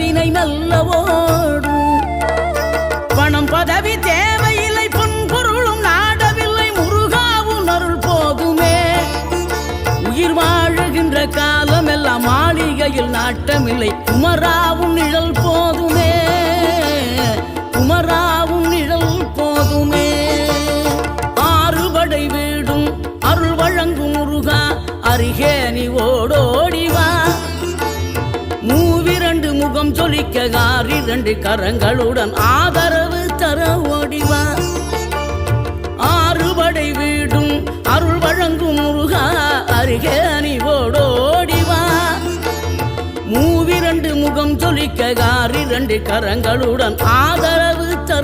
வினை நல்ல ஓடும். பணம் பதவி தேவையில்லை, பொன் பொருளும் நாடவில்லை, முருகாவும் அருள் போதுமே. உயிர் வாழுகின்ற காலம் எல்லாம் மாளிகையில் நாட்டமில்லை, குமராவும் நிழல் போதுமே, குமராவும் நிழல் போதுமே. ஆறுபடை வீடும் அருள் வழங்கும் முருகா, அருகே நீ ஓடோடிவா. மூவிரண்டு முகம் சொலிக்க ஆறிரண்டு கரங்களுடன் ஆதரவு தர ஓடிவா. ஆறுபடை வீடும் அருள் வழங்கும் முருகா, அருகே நீ ஓடோடிவா. மூவிரண்டு முகம் சொலிக்க ஆறிரண்டு கரங்களுடன் ஆதரவு தர